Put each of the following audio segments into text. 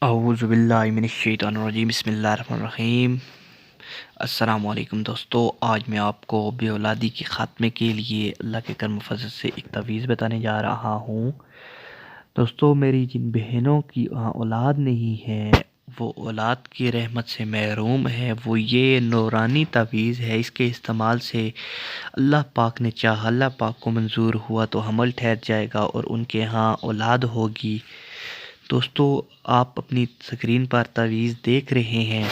औज़ुबिल्लाहि मिनश्शैतानिर्रजीम बिस्मिल्लाहिर्रहमानिर्रहीम। अस्सलामु अलैकुम दोस्तों, आज मैं आपको बेऔलादी के ख़ात्मे के लिए अल्लाह के करम फज़ल से एक तवीज़ बताने जा रहा हूँ। दोस्तों, मेरी जिन बहनों की औलाद नहीं है, वो औलाद की रहमत से महरूम है, वो ये नूरानी तवीज़ है। इसके इस्तेमाल से अल्लाह पाक ने चाहा, अल्लाह पाक को मंज़ूर हुआ तो हमल ठहर जाएगा और उनके यहाँ औलाद होगी। दोस्तों, आप अपनी स्क्रीन पर तवीज़ देख रहे हैं।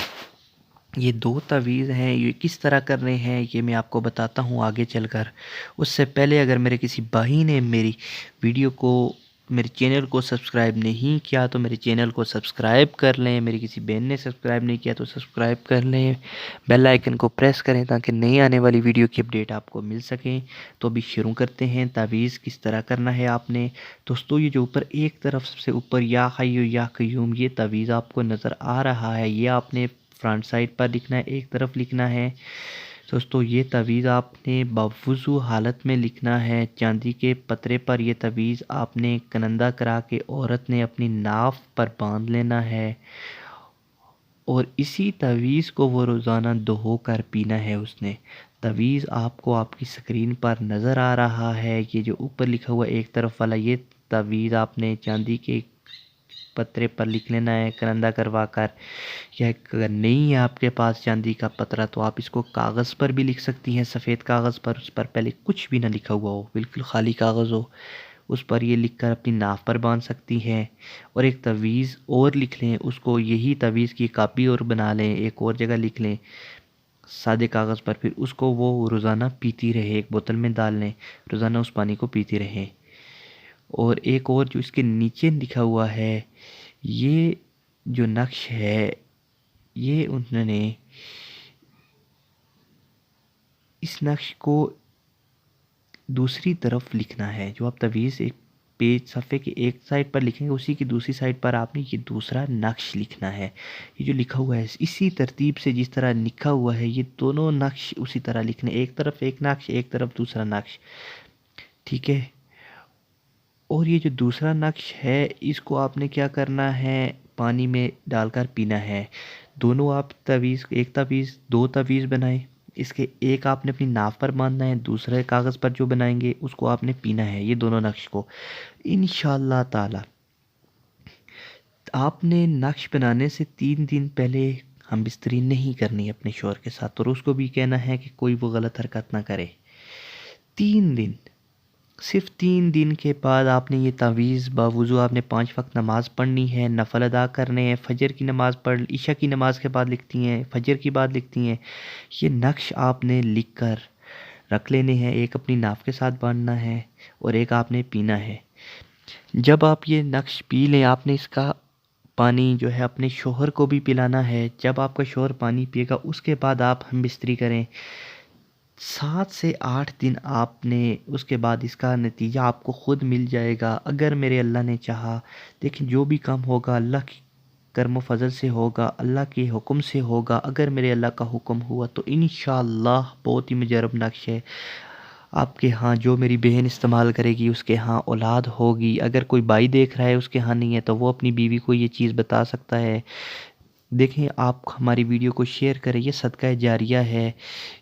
ये 2 तवीज़ हैं। ये किस तरह करने हैं ये मैं आपको बताता हूँ आगे चलकर। उससे पहले अगर मेरे किसी भाई ने मेरे चैनल को सब्सक्राइब नहीं किया तो मेरे चैनल को सब्सक्राइब कर लें। मेरी किसी बहन ने सब्सक्राइब नहीं किया तो सब्सक्राइब कर लें। बेल आइकन को प्रेस करें ताकि नई आने वाली वीडियो की अपडेट आपको मिल सकें। तो अभी शुरू करते हैं। तावीज़ किस तरह करना है आपने। दोस्तों, ये जो ऊपर एक तरफ सबसे ऊपर या हय्यु या क़य्यूम ये तावीज़ आपको नज़र आ रहा है, ये आपने फ्रंट साइड पर लिखना है, एक तरफ लिखना है। दोस्तों, ये तवीज़ आपने बावुज़ू हालत में लिखना है। चांदी के पतरे पर ये तवीज़ आपने कनंदा करा के औरत ने अपनी नाफ पर बांध लेना है और इसी तवीज़ को वो रोज़ाना धो कर पीना है उसने। तवीज़ आपको आपकी स्क्रीन पर नज़र आ रहा है। ये जो ऊपर लिखा हुआ एक तरफ वाला ये तवीज़ आपने चांदी के पतरे पर लिख लेना है कनंदा करवा कर। या अगर नहीं है आपके पास चांदी का पतरा तो आप इसको कागज़ पर भी लिख सकती हैं, सफ़ेद कागज़ पर। उस पर पहले कुछ भी ना लिखा हुआ हो, बिल्कुल खाली कागज़ हो, उस पर ये लिखकर अपनी नाव पर बांध सकती हैं। और एक तवीज़ और लिख लें, उसको यही तवीज़ की कापी और बना लें, एक और जगह लिख लें सादे कागज़ पर। फिर उसको वो रोज़ाना पीती रहे, एक बोतल में डाल लें, रोज़ाना उस पानी को पीती रहे। और एक और जो इसके नीचे लिखा हुआ है, ये जो नक्श है, ये उन्होंने इस नक्श को दूसरी तरफ लिखना है। जो आप तवीज़ एक पेज सफ़े के एक साइड पर लिखेंगे, उसी की दूसरी साइड पर आपने ये दूसरा नक्श लिखना है। ये जो लिखा हुआ है इसी तरतीब से जिस तरह लिखा हुआ है, ये दोनों नक्श उसी तरह लिखने, एक तरफ एक नक्श, एक तरफ दूसरा नक्श, ठीक है। और ये जो दूसरा नक्श है, इसको आपने क्या करना है, पानी में डालकर पीना है। दोनों आप तवीज़, एक तवीज़, 2 तवीज़ बनाएं। इसके एक आपने अपनी नाव पर बांधना है, दूसरे कागज़ पर जो बनाएंगे उसको आपने पीना है, ये दोनों नक्श को। इंशाअल्लाह ताला आपने नक्श बनाने से 3 दिन पहले हम बिस्तरी नहीं करनी अपने शौहर के साथ, और उसको भी कहना है कि कोई वो गलत हरकत ना करे। 3 दिन, सिर्फ 3 दिन के बाद आपने ये तावीज़ बावुज़ू आपने 5 वक्त नमाज़ पढ़नी है, नफल अदा करने हैं। फजर की नमाज़ पढ़, इशा की नमाज़ के बाद लिखती हैं, फजर की बाद लिखती हैं। ये नक्श आपने लिख कर रख लेने हैं, एक अपनी नाव के साथ बांधना है और एक आपने पीना है। जब आप ये नक्श पी लें, आपने इसका पानी जो है अपने शौहर को भी पिलाना है। जब आपका शौहर पानी पिएगा उसके बाद आप हम बिस्तरी करें। 7 से 8 दिन आपने, उसके बाद इसका नतीजा आपको खुद मिल जाएगा अगर मेरे अल्लाह ने चाहा। देखिए, जो भी काम होगा अल्लाह की करम फजल से होगा, अल्लाह के हुक्म से होगा। अगर मेरे अल्लाह का हुक्म हुआ तो इंशाअल्लाह बहुत ही मुजरब नक्श है। आपके यहाँ जो मेरी बहन इस्तेमाल करेगी उसके यहाँ औलाद होगी। अगर कोई भाई देख रहा है उसके यहाँ नहीं है तो वो अपनी बीवी को ये चीज़ बता सकता है। देखें, आप हमारी वीडियो को शेयर करें, ये सदका जारिया है।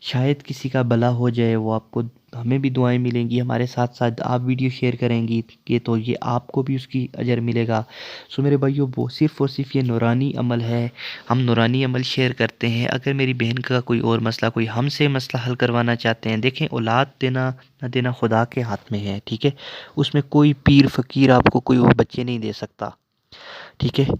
शायद किसी का भला हो जाए, वो आपको, हमें भी दुआएं मिलेंगी। हमारे साथ साथ आप वीडियो शेयर करेंगी कि तो ये आपको भी उसकी अजर मिलेगा। सो मेरे भाइयों, वो सिर्फ़ और सिर्फ ये नूरानी अमल है। हम नूरानी अमल शेयर करते हैं। अगर मेरी बहन का कोई और मसला, कोई हमसे मसला हल करवाना चाहते हैं, देखें, औलाद देना ना देना खुदा के हाथ में है, ठीक है। उसमें कोई पीर फ़कीर आपको कोई और बच्चे नहीं दे सकता, ठीक है।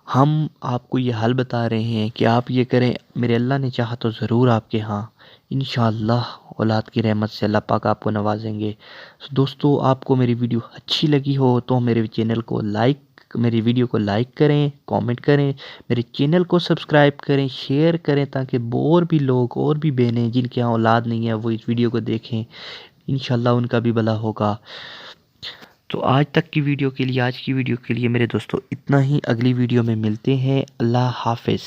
हम आपको ये हल बता रहे हैं कि आप ये करें। मेरे अल्लाह ने चाहा तो ज़रूर आपके यहाँ इंशाअल्लाह औलाद की रहमत से अल्लाह पाक आपको नवाजेंगे। तो दोस्तों, आपको मेरी वीडियो अच्छी लगी हो तो मेरे चैनल को लाइक, मेरी वीडियो को लाइक करें, कमेंट करें, मेरे चैनल को सब्सक्राइब करें, शेयर करें, ताकि और भी लोग, और भी बहनें जिनके यहाँ औलाद नहीं है वो इस वीडियो को देखें। इंशाअल्लाह उनका भी भला होगा। तो आज तक की वीडियो के लिए, आज की वीडियो के लिए मेरे दोस्तों इतना ही। अगली वीडियो में मिलते हैं। अल्लाह हाफ़िज़।